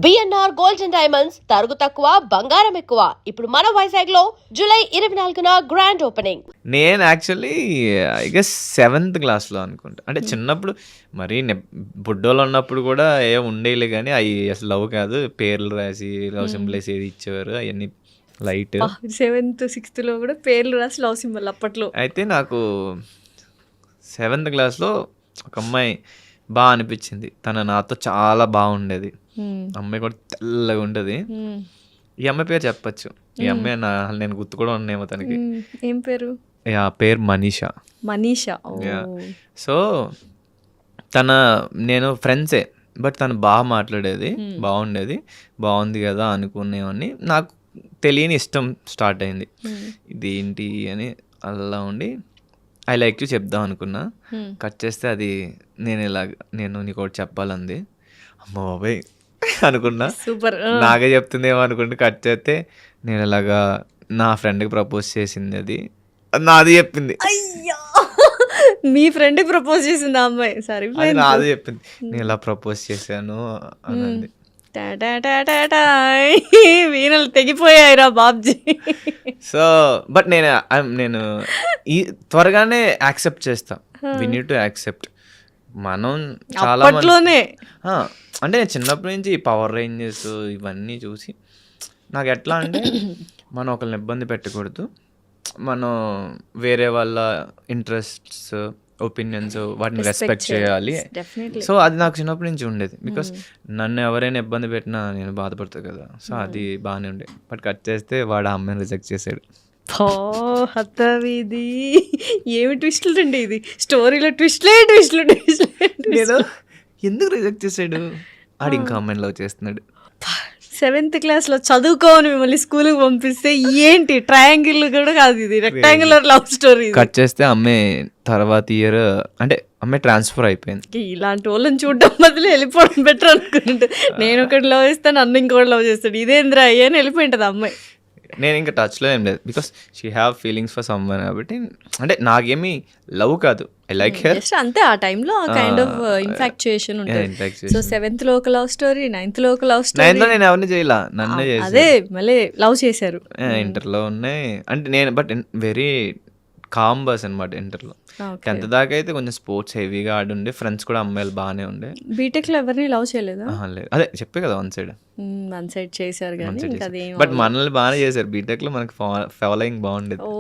BNR gold and diamonds తరుగు తక్కువ బంగారం ఎక్కువ. ఇప్పుడు మన వైజాగ్ లో జూలై 24న గ్రాండ్ ఓపెనింగ్. నేను యాక్చువల్లీ ఐ గెస్ 7th క్లాస్లో అనుకుంటా. అంటే చిన్నప్పుడు మరీ బుడ్డోళ్ళు ఉన్నప్పుడు కూడా ఏ ఉండేలే కానీ అవి అసలు లవ్ కాదు, పేర్లు రాసి లవ్ సింబల్ వేసి ఇచ్చేవారు, అవన్నీ లైట్. 7th 6th లో కూడా పేర్లు రాసి లవ్ సింబల్ అప్పట్లో. అయితే నాకు 7th క్లాస్లో ఒక అమ్మాయి బాగా అనిపించింది. తన నాతో చాలా బాగుండేది. అమ్మాయి కూడా తెల్లగా ఉంటుంది. ఈ అమ్మాయి పేరు చెప్పచ్చు. ఈ అమ్మాయి నేను గుర్తు కూడా ఉన్నాయేమో తనకి. ఏం పేరు? పేరు మనీషా. మనీషా. సో నేను ఫ్రెండ్సే, బట్ తను బాగా మాట్లాడేది, బాగుండేది, బాగుంది కదా అనుకునేవాడిని. నాకు తెలియని ఇష్టం స్టార్ట్ అయింది. ఇదేంటి అని అలా ఉండి ఐ లైక్ యూ చెప్దాం అనుకున్నా. కట్ చేస్తే అది నేను నీకు ఒకటి చెప్పాలంది. అమ్మ బాబాయ్ అనుకున్నా. సూపర్. నాకే చెప్తుందేమో అనుకుంటే కట్ చేస్తే నేను ఇలాగా నా ఫ్రెండ్కి ప్రపోజ్ చేసింది, అది నాది చెప్పింది. అయ్యా, మీ ఫ్రెండ్ ప్రపోజ్ చేసింది ఆ అమ్మాయి. సరే, నాది చెప్పింది. నేను ఇలా ప్రపోజ్ చేశాను అన్నది. వీణలు తెగిపోయాయిరా బాబ్జీ. సో బట్ నేను ఈ త్వరగానే యాక్సెప్ట్ చేస్తా. We need to accept. మనం చాలా అప్పట్లోనే అంటే నేను చిన్నప్పటి నుంచి పవర్ రేంజెస్ ఇవన్నీ చూసి నాకు ఎట్లా అంటే మనం ఒకరిని ఇబ్బంది పెట్టకూడదు, మనం వేరే వాళ్ళ ఇంట్రెస్ట్స్, ఒపీనియన్స్ వాటిని రెస్పెక్ట్ చేయాలి. సో అది నాకు చిన్నప్పటి నుంచి ఉండేది. బికాస్ నన్ను ఎవరైనా ఇబ్బంది పెట్టినా నేను బాధపడతాను కదా. సో అది బాగానే ఉండే. బట్ కట్ చేస్తే వాడు ఆ అమ్మాయిని రిజెక్ట్ చేశాడు. ఇది ఏమి ట్విస్టులు అండి, ఇది స్టోరీలో ట్విస్ట్లే. నేను ఎందుకు రిజెక్ట్ చేశాడు? ఆడు ఇంకా అమ్మాయిని లవ్ చేస్తున్నాడు. 7th క్లాస్లో చదువుకోని మిమ్మల్ని స్కూల్కి పంపిస్తే ఏంటి ట్రయాంగిల్ కూడా కాదు, ఇది రెక్టాంగులర్ లవ్ స్టోరీ. కట్ చేస్తే అమ్మాయి తర్వాత ఇయర్ అంటే అమ్మాయి ట్రాన్స్ఫర్ అయిపోయింది. ఇలాంటి వాళ్ళని చూడడం బదులు వెళ్ళిపోవడం బెటర్ అనుకుంటే, నేను ఒకటి లవ్ చేస్తాను, నన్ను ఇంకోటి లవ్ చేస్తాడు, ఇదేంద్రా అని వెళ్ళిపోయింటుంది అమ్మాయి. నేను ఇంకా టచ్లో ఏం లేదు, because she have feelings for someone. కాబట్టి అంటే నాకేమీ లవ్ కాదు, ఐ లైక్ హెర్ అంతే. ఆ టైంలో కైండ్ ఆఫ్ ఇన్ఫాక్చుయేషన్ ఉంటుంది. సో 7th లో ఒక లవ్ స్టోరీ, 9th లో ఒక లవ్ స్టోరీ. 9th లో నేను ఎవరిని చేయాల, నన్నే చేసి అదే మళ్ళీ లవ్ చేశారు. ఇంటర్లో ఉన్నాయి అంటే నేను బట్ వెరీ కామ్ బస్ అనమాట ఇంటర్లో. 10th దాకా అయితే కొంచెం స్పోర్ట్స్ హెవీగా ఆడుండే, ఫ్రెండ్స్ కూడా అమ్మాయిలు బాగానే ఉండే. బీటెక్ లో ఎవరిని లవ్ చేయలేదా? లేదు, అదే చెప్పే కదా వన్ సైడ్ చేశారు కానీ బట్ మనల్ని బాగానే చేశారు. బీటెక్ లో మనకి ఫాలోయింగ్ బాగుండేది. ఓ,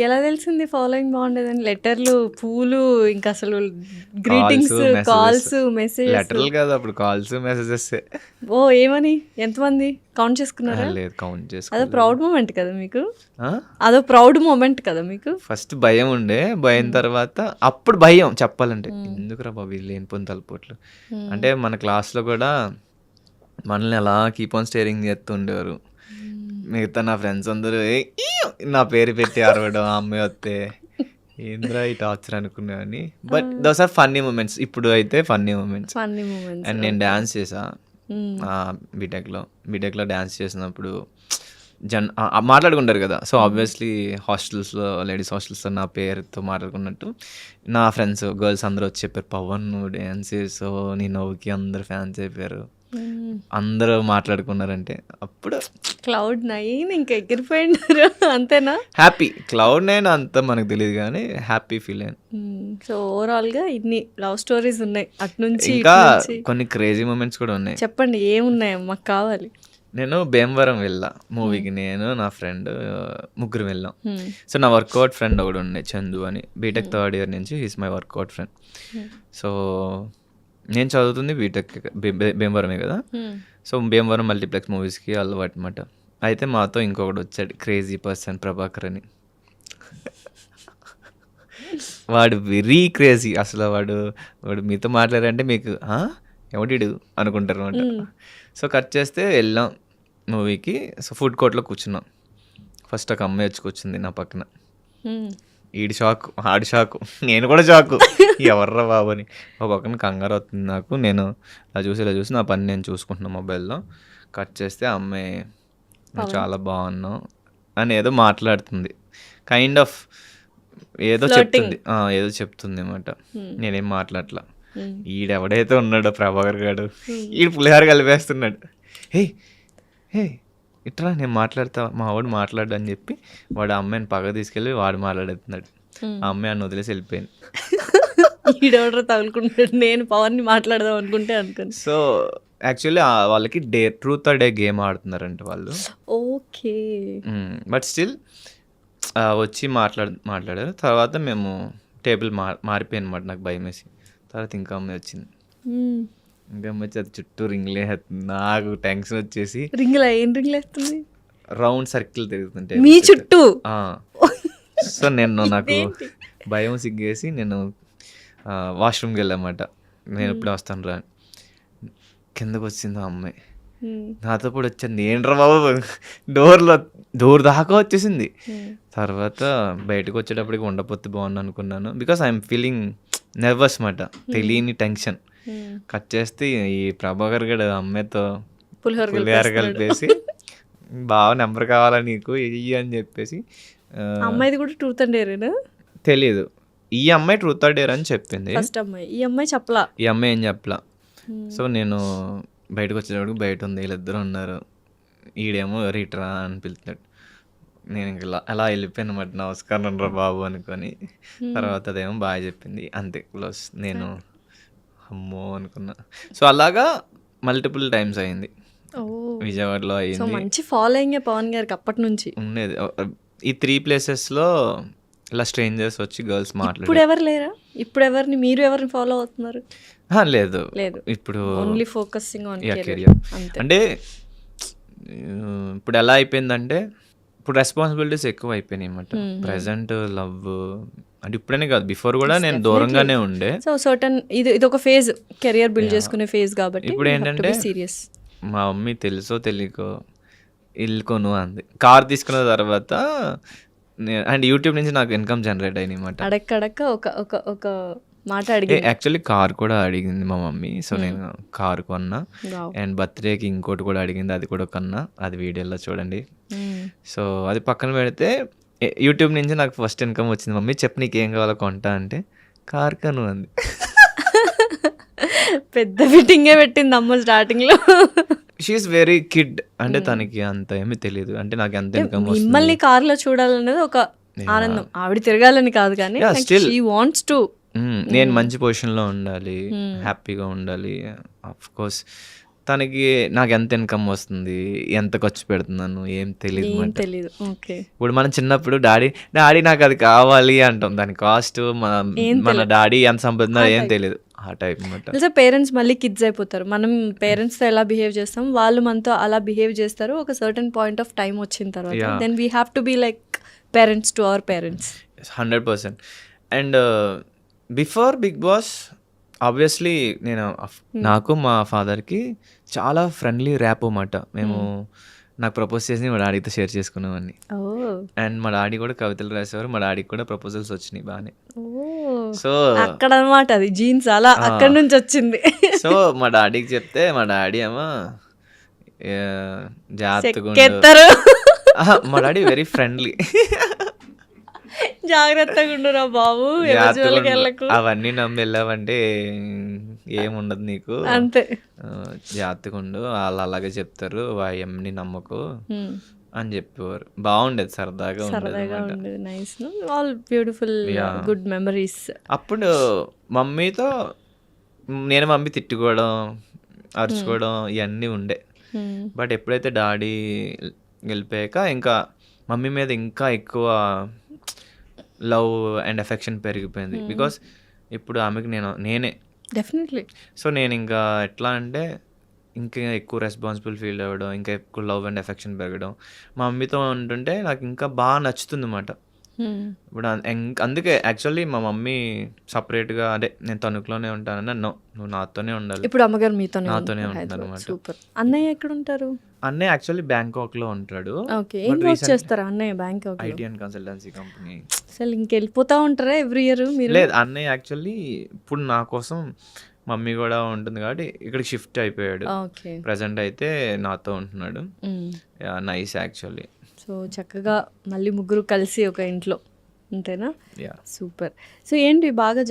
ఎలా తెలిసింది ఫాలోయింగ్ బాగుండేదని? లెటర్లు, పూలు, ఇంకా అసలు గ్రీటింగ్స్, కాల్స్, మెసేజ్. లెటర్లు కాదు, అప్పుడు కాల్స్, మెసేజెస్. ఓ, ఏమని? ఎంతమంది కౌంట్ చేసుకున్నారా? లేదు, కౌంట్ చేసుకో. అదో ప్రౌడ్ మూమెంట్ కదా మీకు, అదో ప్రౌడ్ మూమెంట్ కదా మీకు. ఫస్ట్ భయం ఉండే, భయం తర్వాత అప్పుడు భయం చెప్పాలంటే, ఎందుకురా బాబు లేనిపోయిన తలపోట్లు. అంటే మన క్లాస్లో కూడా మనల్ని అలా కీప్ ఆన్ స్టేరింగ్ చేస్తూ ఉండేవారు. మిగతా నా ఫ్రెండ్స్ అందరూ నా పేరు పెట్టి అరవడం, ఆ అమ్మాయి వస్తే ఏంద్రా ఈ టార్చర్ అనుకునేవాడిని. But those are funny moments. ఇప్పుడు అయితే ఫన్నీ మూమెంట్స్. అండ్ నేను డ్యాన్స్ చేసా బీటెక్లో డ్యాన్స్ చేసినప్పుడు మాట్లాడుకుంటారు కదా. సో ఆబ్వియస్లీ హాస్టల్స్లో, లేడీస్ హాస్టల్స్లో నా పేరుతో మాట్లాడుకున్నట్టు నా ఫ్రెండ్స్ గర్ల్స్ అందరూ వచ్చి చెప్పారు, పవన్ నువ్వు డ్యాన్స్ చేసావు, నీ నవ్వుకి అందరు ఫ్యాన్స్ అయిపోయారు, అందరూ మాట్లాడుకున్నారంటే అప్పుడు Cloud9 ఇంకా ఎగిరిపోయినారు. అంతేనా? హ్యాపీ. Cloud9 అంతా మనకు తెలియదు కానీ హ్యాపీ ఫీల్ అయ్యాను. సో ఓవరాల్గా ఇన్ని లవ్ స్టోరీస్ ఉన్నాయి అటు నుంచి. ఇంకా కొన్ని క్రేజీ మూమెంట్స్ కూడా ఉన్నాయి. చెప్పండి, ఏమున్నాయో మాకు కావాలి. నేను భీమవరం వెళ్ళా మూవీకి. నేను నా ఫ్రెండ్ ముగ్గురు వెళ్ళాం. సో నా వర్కౌట్ ఫ్రెండ్ ఒకడు ఉండే, చందు అని. బీటెక్ 3rd year నుంచి is my workout friend. So నేను చదువుతుంది బీటెక్ భీమవరమే కదా. సో భీమవరం మల్టీప్లెక్స్ మూవీస్కి అలవాటు అనమాట. అయితే మాతో ఇంకొకటి వచ్చాడు, క్రేజీ పర్సన్ ప్రభాకర్ అని. వాడు వెరీ క్రేజీ అసలు. వాడు మీతో మాట్లాడారంటే మీకు ఎవడిడు అనుకుంటారు అనమాట. సో కట్ చేస్తే వెళ్ళాం మూవీకి. సో ఫుడ్ కోర్ట్లో కూర్చున్నాం. ఫస్ట్ ఒక అమ్మాయి వచ్చి కూర్చుంది నా పక్కన. ఈడి షాకు, ఆడి షాకు, నేను కూడా షాకు, ఎవర్రా బాబు అని. ఒక పక్కన కంగారు అవుతుంది నాకు. నేను ఇలా చూసి నా పని నేను చూసుకుంటున్నాను మొబైల్లో. కట్ చేస్తే ఆ అమ్మాయి నువ్వు చాలా బాగున్నావు అని ఏదో మాట్లాడుతుంది. కైండ్ ఆఫ్ ఏదో చెప్తుంది అన్నమాట. నేనేం మాట్లాడట్లా. ఈడెవడైతే ఉన్నాడో ప్రభాకర్ గాడు ఈడు పులిహార కలిపేస్తున్నాడు. హే హే ఇట్రా నేను మాట్లాడతా, మా వాడు మాట్లాడు అని చెప్పి వాడు ఆ అమ్మాయిని పక్క తీసుకెళ్ళి వాడు మాట్లాడుతున్నాడు. ఆ అమ్మాయి అని వదిలేసి వెళ్ళిపోయింది. ఈడెవడో తగులుకుంటాడు, నేను పవన్ని మాట్లాడదాం అనుకుంటే అనుకుని. సో యాక్చువల్లీ వాళ్ళకి ట్రూత్ ఆర్ డే గేమ్ ఆడుతున్నారంట వాళ్ళు. ఓకే. బట్ స్టిల్ వచ్చి మాట్లాడారు. తర్వాత మేము టేబుల్ మారిపోయాను అనమాట. నాకు భయం వేసి తర్వాత ఇంకా అమ్మాయి వచ్చింది. ఇంకా అమ్మాయి వచ్చి అది చుట్టూ రింగ్లే వేస్తుంది. నాకు టెన్షన్ వచ్చేసి రింగ్లా ఏం రింగ్లు వేస్తుంది? రౌండ్ సర్కిల్ తిరుగుతుంటే మీ చుట్టూ. సో నేను నాకు భయం సిగ్గేసి నేను వాష్రూమ్కి వెళ్ళామాట. నేను ఇప్పుడు వస్తాను రా, కిందకు వచ్చింది ఆ అమ్మాయి నాతో పాటు వచ్చింది. ఏంట్రా బాబు డోర్ దాకా వచ్చేసింది. తర్వాత బయటకు వచ్చేటప్పటికి ఉండపోతే బాగుంది అనుకున్నాను. బికాస్ ఐఎమ్ ఫీలింగ్ నర్వస్ మాట, తెలియని టెన్షన్. కట్ చేస్తే ఈ ప్రభాకర్ గడు అమ్మాయితో పులిహార కలిపేసి బాగా నెంబర్ కావాలా నీకు ఇయ్యి అని చెప్పేసి. అమ్మాయిది కూడా ట్రూత్ అండ్ డేరేనా తెలియదు. ఈ అమ్మాయి ట్రూత్ ఆర్ డేర్ అని చెప్పింది. ఫస్ట్ అమ్మాయి, ఈ అమ్మాయి చెప్పలా. ఈ అమ్మాయి ఏం చెప్పలా. సో నేను బయటకు వచ్చేటప్పటికి బయట ఉంది, వీళ్ళిద్దరు ఉన్నారు. ఈడేమో రీటరా అని పిలుతున్నాడు. నేను ఇంకా అలా వెళ్ళిపోయాను అన్నమాట. నమస్కారం రా బాబు అనుకొని. తర్వాత అదేమో బాగా చెప్పింది, అంతే క్లోజ్. నేను అమ్మో అనుకున్నా. సో అలాగా మల్టిపుల్ టైమ్స్ అయింది. విజయవాడలో అయింది. మంచి ఫాలోయింగ్ పవన్ గారికి అప్పటి నుంచి ఉండేది. ఈ 3 ప్లేసెస్లో ఇలా స్ట్రేంజర్స్ వచ్చి గర్ల్స్ మాట్లాడారు. ఇప్పుడు ఎవరు లేరా? ఇప్పుడు ఎవరిని మీరు ఎవరిని ఫాలో అవుతున్నారు? లేదు లేదు, ఇప్పుడు ఓన్లీ ఫోకసింగ్ ఆన్ కెరియర్. అంటే ఇప్పుడు ఎలా అయిపోయిందంటే ఇప్పుడు రెస్పాన్సిబిలిటీస్ ఎక్కువ అయిపోయినాయి అన్నమాట. ప్రెసెంట్ లవ్ అంటే ఇప్పుడనే కాదు, బిఫోర్ కూడా నేను దూరంగానే ఉండే. సో సర్టన్ ఇది ఒక ఫేజ్, కెరియర్ బిల్డ్ చేసుకునే ఫేజ్ కాబట్టి ఇప్పుడు ఏంటంటే సీరియస్. మా మమ్మీ తెలుసో తెలియకో ఇల్లుకోను అంది. కార్ తీసుకున్న తర్వాత అండ్ యూట్యూబ్ నుంచి నాకు ఇన్కమ్ జనరేట్ అయింది అనమాట. అడక్క ఒక మాట అడిగి యాక్చువల్లీ కార్ కూడా అడిగింది మా మమ్మీ. సో నేను కార్ కొన్నా. అండ్ బర్త్డేకి ఇంకోటి కూడా అడిగింది, అది కూడా కొన్నా. అది వీడియోలో చూడండి. సో అది పక్కన పెడితే యూట్యూబ్ నుంచి నాకు ఫస్ట్ ఇన్కమ్ వచ్చింది. మమ్మీ చెప్పు నీకేం కావాలో కొంటా అంటే కార్ కను అంది. పెద్ద ఫిట్టింగే పెట్టింది అమ్మ స్టార్టింగ్ లో. షీఈస్ వెరీ కిడ్, అంటే తనకి అంత ఏమీ తెలియదు. అంటే నాకు ఎంత ఇన్కమ్ వస్తుంది, మిమ్మల్ని కార్ లో చూడాలనేది ఒక ఆనందం. ఆవిడ తిరగాలని కాదు కానీ షీ వాంట్స్ టు. నేను మంచి పొజిషన్లో ఉండాలి, హ్యాపీగా ఉండాలి. ఆఫ్ కోర్స్ తనకి నాకు ఎంత ఇన్కమ్ వస్తుంది, ఎంత ఖర్చు పెడుతున్నాను ఏం తెలియదు. ఇప్పుడు మనం చిన్నప్పుడు డాడీ నాకు అది కావాలి అంటాం, దాని కాస్ట్ మన డాడీ ఎంత సంపాదిస్తున్నా ఏం తెలియదు. ఆ టైప్ అన్నమాట. పేరెంట్స్ మళ్ళీ కిడ్స్ అయిపోతారు. మనం పేరెంట్స్తో ఎలా బిహేవ్ చేస్తాం, వాళ్ళు మనతో అలా బిహేవ్ చేస్తారు. ఒక సర్టన్ పాయింట్ ఆఫ్ టైం వచ్చిన తర్వాత then we have to be like parents to our parents. 100%. And before Bigg Boss obviously నాకు మా ఫాదర్కి చాలా ఫ్రెండ్లీ ర్యాప్ అన్నమాట. మేము నాకు ప్రపోజ్ చేసి మా డాడీతో షేర్ చేసుకున్నామని. అండ్ మా డాడీ కూడా కవితలు రాసేవారు. మా డాడీకి కూడా ప్రపోజల్స్ వచ్చినాయి బాగానే. సో అక్కడ అనమాట అది జీన్స్ అలా అక్కడ నుంచి వచ్చింది. సో మా డాడీకి చెప్తే మా డాడీ ఏమో జాగ్రత్తగా, మా డాడీ వెరీ ఫ్రెండ్లీ, జాగ్రత్తగా ఉండరా బాబు, అవన్నీ నమ్మి వెళ్ళావంటే ఏముండదు నీకు, అంతే, జాగ్రత్తగా ఉండు, వాళ్ళు అలాగే చెప్తారు, అవన్నీ నమ్మకు అని చెప్పేవారు. బాగుండేది, సరదాగా ఉండేది. Nice, all beautiful good memories. అప్పుడు మమ్మీతో నేను మమ్మీ తిట్టుకోవడం, అరుచుకోవడం ఇవన్నీ ఉండే. బట్ ఎప్పుడైతే డాడీ వెళ్ళిపోయాక ఇంకా మమ్మీ మీద ఇంకా ఎక్కువ లవ్ అండ్ ఎఫెక్షన్ పెరిగిపోయింది. బికాస్ ఇప్పుడు ఆమెకి నేనే డెఫినెట్లీ. సో నేను ఇంకా ఎట్లా అంటే ఇంకా ఎక్కువ రెస్పాన్సిబుల్ ఫీల్ అవ్వడం, ఇంకా ఎక్కువ లవ్ అండ్ ఎఫెక్షన్ పెరగడం. మా మమ్మీతో ఉంటుంటే నాకు ఇంకా బాగా నచ్చుతుంది అన్నమాట. ఇప్పుడు అందుకే యాక్చువల్లీ మా మమ్మీ సపరేట్గా, అదే నేను తణుకులోనే ఉంటానని, నువ్వు నాతోనే ఉండాలి. ఇప్పుడు అమ్మగారు నాతోనే ఉంటాను అనమాట. సూపర్. అన్నయ్య ఎక్కడ ఉంటారు? అన్నయ్య యాక్చువల్లీ బ్యాంకాక్లో ఉంటాడు. చేస్తారా అన్నయ్య? Bangkok IT and consultancy company. అసలు ఇంకెళ్ళిపోతా ఉంటారా ఎవ్రీ ఇయర్ మీరు? లేదు, అన్నయ్య యాక్చువల్లీ ఇప్పుడు నా కోసం మమ్మీ కూడా ఉంటుంది కాబట్టి ఇక్కడికి షిఫ్ట్ అయిపోయాడు. ప్రెసెంట్ అయితే నాతో ఉంటున్నాడు. Nice actually. సో చక్కగా మళ్ళీ ముగ్గురు కలిసి ఒక ఇంట్లో అంతేనా? Yeah super. సో ఏంటి బాగా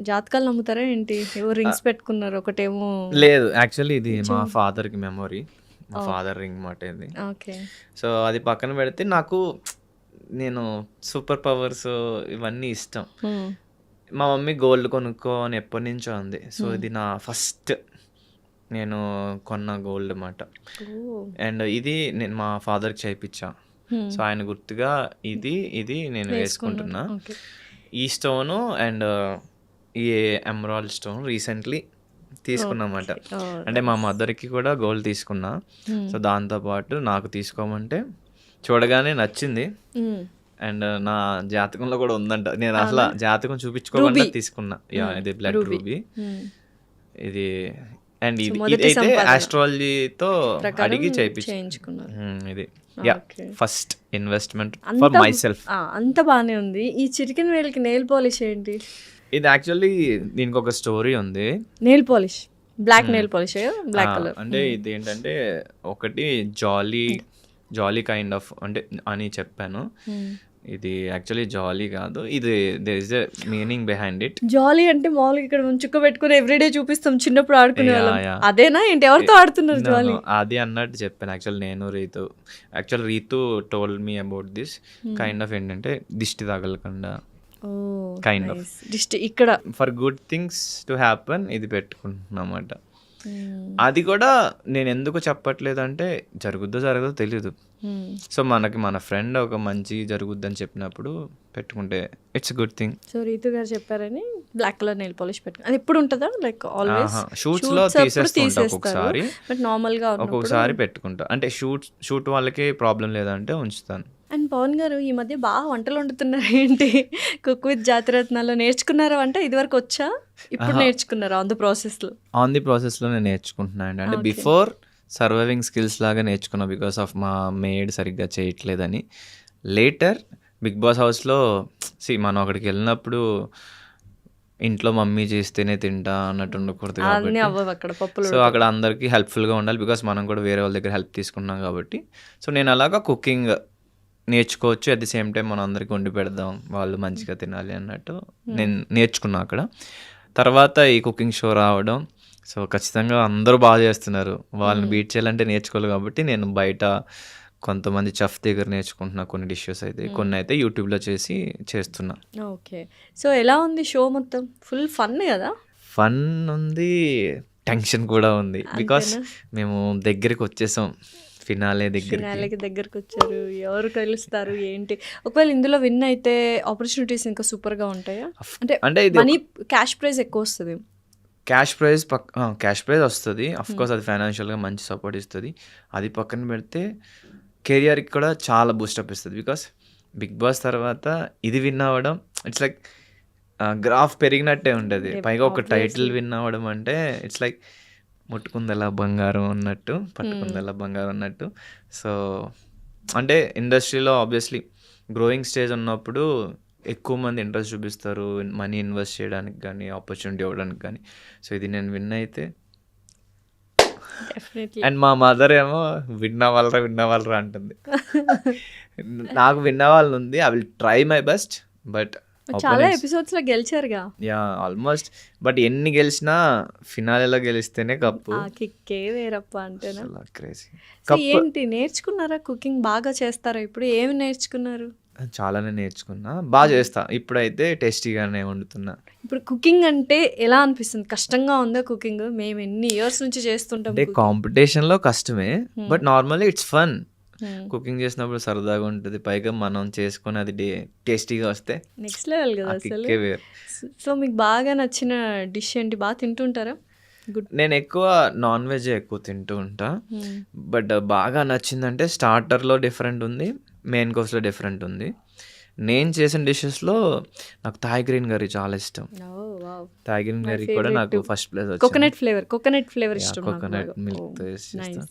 జాతకాలు నమ్ముతారా ఏంటి? ఏవో రింగ్స్ పెట్టుకున్నారు, ఒకటేమో. లేదు, యాక్చువల్లీ ఇది మా ఫాదర్కి మెమొరీ. మా ఫాదర్ రింగ్ మాట ఇది. ఓకే. సో అది పక్కన పెడితే నాకు నేను సూపర్ పవర్స్ ఇవన్నీ ఇష్టం. మా మమ్మీ గోల్డ్ కొనుక్కో అని ఎప్పటి నుంచో ఉంది. సో ఇది నా ఫస్ట్ నేను కొన్న గోల్డ్ అన్నమాట. అండ్ ఇది నేను మా ఫాదర్కి చేయించా. సో ఆయన గుర్తుగా ఇది నేను వేసుకుంటున్నా. ఈ స్టోను అండ్ ఈ ఎమరాల్డ్ స్టోన్ రీసెంట్లీ తీసుకున్నమాట. అంటే మా మదర్కి కూడా గోల్డ్ తీసుకున్నా. సో దాంతోపాటు నాకు తీసుకోమంటే చూడగానే నచ్చింది. అండ్ నా జాతకంలో కూడా ఉందంట. నేను అసలు జాతకం చూపించుకోకుండా తీసుకున్నా. యా, ఇది బ్లడ్ రూబీ. ఇది అండ్ ఇది అయితే ఆస్ట్రాలజీతో అడిగి చేయించుకున్నారు. ఇది yeah first investment for my self. అంత బానే ఉంది. ఈ చిటికెన్ వేలకి నెయిల్ పాలిష్ ఏంటి? ఇది యాక్చువల్లీ దీనికి ఒక స్టోరీ ఉంది. Nail polish black nail polish, black colour. అంటే ఇది ఏంటంటే ఒకటి జాలీ కైండ్ ఆఫ్ అంటే అని చెప్పాను. ఇది యాక్చువల్లీ జాలీ కాదు, ఇది there is a meaning behind it. Jolly అంటే మామూలుగా ఇక్కడ చుక్క పెట్టుకుని ఎవ్రీడే చూపిస్తాం చిన్నప్పుడు ఆడుకునే వాళ్ళం. అదేనా ఏంటి? ఎవరితో ఆడుతున్నారు జాలీ? అది అన్నట్టు చెప్పాను యాక్చువల్ నేను Ritu told me about this kind of ఏంటంటే దిష్టి తగలకుండా కైండ్ ఆఫ్ దిష్టి ఇక్కడ for good things to happen ఇది పెట్టుకుంటున్నమాట. అది కూడా నేను ఎందుకు చెప్పట్లేదు అంటే జరుగుద్దో జరగదో తెలీదు. సో మనకి మన ఫ్రెండ్ ఒక మంచి జరుగుద్దని చెప్పినప్పుడు పెట్టుకుంటే it's good thing. So Ritu గారు చెప్పారని బ్లాక్ కలర్ నెయిల్ పాలిష్ పెట్టుకుని అది ఎప్పుడు ఉంటుందా? లైక్ ఆల్వేస్ షూట్స్ లో తీసేస్తుంటా ఒక్కొక్కసారి, బట్ నార్మల్ గా ఒక్కొక్కసారి పెట్టుకుంటా. అంటే షూట్ వాళ్ళకి ప్రాబ్లం లేదంటే ఉంచుతాను. అండ్ పవన్ గారు ఈ మధ్య బాగా వంటలు వండుతున్నారు ఏంటి? కుక్ విత్ జాతిరత్నాల్లో నేర్చుకున్నారా వంట? ఇదివరకు వచ్చా, ఇప్పుడు నేర్చుకున్నారా? ఆన్ ది ప్రాసెస్లో నేను నేర్చుకుంటున్నాను. అంటే బిఫోర్ సర్వైవింగ్ స్కిల్స్ లాగా నేర్చుకున్నా బికాస్ ఆఫ్ మా మేడ్ సరిగ్గా చేయట్లేదని. లేటర్ బిగ్ బాస్ హౌస్లో మనం అక్కడికి వెళ్ళినప్పుడు ఇంట్లో మమ్మీ చేస్తేనే తింటా అన్నట్టు ఉండకూడదు కాబట్టి సో అక్కడ అందరికీ హెల్ప్ఫుల్గా ఉండాలి బికాస్ మనం కూడా వేరే వాళ్ళ దగ్గర హెల్ప్ తీసుకున్నాం కాబట్టి. సో నేను అలాగా కుకింగ్ నేర్చుకోవచ్చు, అట్ ది సేమ్ టైం మనం అందరికీ వండి పెడదాం, వాళ్ళు మంచిగా తినాలి అన్నట్టు నేను నేర్చుకున్నా అక్కడ. తర్వాత ఈ కుకింగ్ షో రావడం, సో ఖచ్చితంగా అందరూ బాగా చేస్తున్నారు, వాళ్ళని బీట్ చేయాలంటే నేర్చుకోవాలి కాబట్టి నేను బయట కొంతమంది చెఫ్ దగ్గర నేర్చుకుంటున్నా కొన్ని డిషెస్ అయితే, కొన్ని అయితే యూట్యూబ్లో చేస్తున్నా. ఓకే. సో ఎలా ఉంది షో మొత్తం? ఫుల్ ఫన్ కదా? ఫన్ ఉంది, టెన్షన్ కూడా ఉంది బికాస్ మేము దగ్గరికి వచ్చేసాం, ఫినాలే దగ్గరికి వచ్చారు. ఎవరు కలుస్తారు ఏంటి? ఒకవేళ ఇందులో విన్ అయితే ఆపర్చునిటీస్ ఇంకా సూపర్గా ఉంటాయా? అంటే మనీ క్యాష్ ప్రైజ్ ఎక్కువ వస్తుంది. క్యాష్ ప్రైజ్ వస్తుంది అఫ్ కోర్స్, అది ఫైనాన్షియల్గా మంచి సపోర్ట్ ఇస్తుంది. అది పక్కన పెడితే కెరియర్కి కూడా చాలా బూస్టప్ ఇస్తుంది బికాస్ బిగ్ బాస్ తర్వాత ఇది విన్ అవ్వడం ఇట్స్ లైక్ గ్రాఫ్ పెరిగినట్టే ఉంటుంది. పైగా ఒక టైటిల్ విన్ అవ్వడం అంటే ఇట్స్ లైక్ ముట్టుకుందలా బంగారం అన్నట్టు, పట్టుకుందలా బంగారం అన్నట్టు. సో అంటే ఇండస్ట్రీలో ఆబ్వియస్లీ గ్రోయింగ్ స్టేజ్ ఉన్నప్పుడు ఎక్కువ మంది ఇంట్రెస్ట్ చూపిస్తారు మనీ ఇన్వెస్ట్ చేయడానికి కానీ ఆపర్చునిటీ ఇవ్వడానికి కానీ. సో ఇది నేను విన్ అయితే, అండ్ మా మదర్ ఏమో విన్ అవ్వాలరా అంటుంది. నాకు విన్ అవ్వాలని ఉంది, I will try my best. But చాలా ఎపిసోడ్స్ లో గెలిచారుగా. యా ఆల్మోస్ట్, బట్ ఎన్ని గెలిచినా ఫినాలేలో గెలిస్తేనే కప్పు. కిక్కే వేరప్ప అంటేనా? క్రేజీ. ఏంటి నేర్చుకున్నారా? కుకింగ్ బాగా చేస్తారా? ఇప్పుడు ఏమి నేర్చుకున్నారు? చాలానే నేర్చుకున్నా, బాగా చేస్తా. ఇప్పుడైతే టేస్టీగానే వండుతున్నా. ఇప్పుడు కుకింగ్ అంటే ఎలా అనిపిస్తుంది? కష్టంగా ఉందా కుకింగ్? మేము ఎన్ని ఇయర్స్ నుంచి చేస్తుంటాం. అంటే కాంపిటీషన్లో కష్టమే, but normally it's fun. Cooking చేసినప్పుడు సరదాగా ఉంటుంది, పైగా మనం చేసుకుని అది టేస్టీగా వస్తే నెక్స్ట్ లెవెల్ కదా అసలు. సో మీకు బాగా నచ్చిన డిష్ ఏంటి? బాగా తింటుంటారా? నేను ఎక్కువ నాన్ వెజ్ ఎక్కువ తింటూ ఉంటా, బట్ బాగా నచ్చిందంటే స్టార్టర్లో డిఫరెంట్ ఉంది, మెయిన్ కోర్స్లో డిఫరెంట్ ఉంది. నేను చేసిన డిషెస్లో నాకు థాయ్ గ్రీన్ కర్రీ చాలా ఇష్టం. థాయ్ గ్రీన్ కర్రీ కూడా నాకు ఫస్ట్ ప్లేస్ వచ్చింది. కోకోనట్ ఫ్లేవర్ ఇష్టం, కోకోనట్ మిల్క్ చేస్తాను.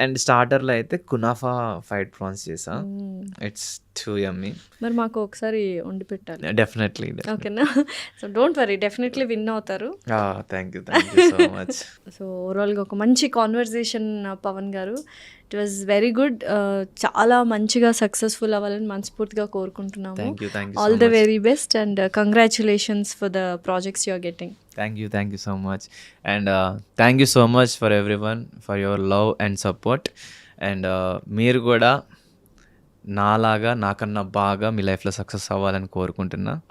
అండ్ స్టార్టర్లో అయితే కునాఫా ఫ్రైడ్ ప్రాన్స్ చేసా, ఇట్స్ టూ యమ్మీ. మరి మాకు ఒకసారి వండి పెట్టాలి. డెఫినెట్లీ. ఓకేనా? So don't worry, definitely win అవుతారు. Thank you so much. So ఓవరాల్గా ఒక మంచి conversation Pavan garu. It was very good. చాలా మంచిగా సక్సెస్ఫుల్ అవ్వాలని మనస్ఫూర్తిగా కోరుకుంటున్నాము. Thank you all the very best and congratulations for the projects you are getting. Thank you so much. And thank you so much for everyone for your love and support. And మీరు కూడా నాలాగా నాకన్నా బాగా మీ లైఫ్లో success అవ్వాలని కోరుకుంటున్నా.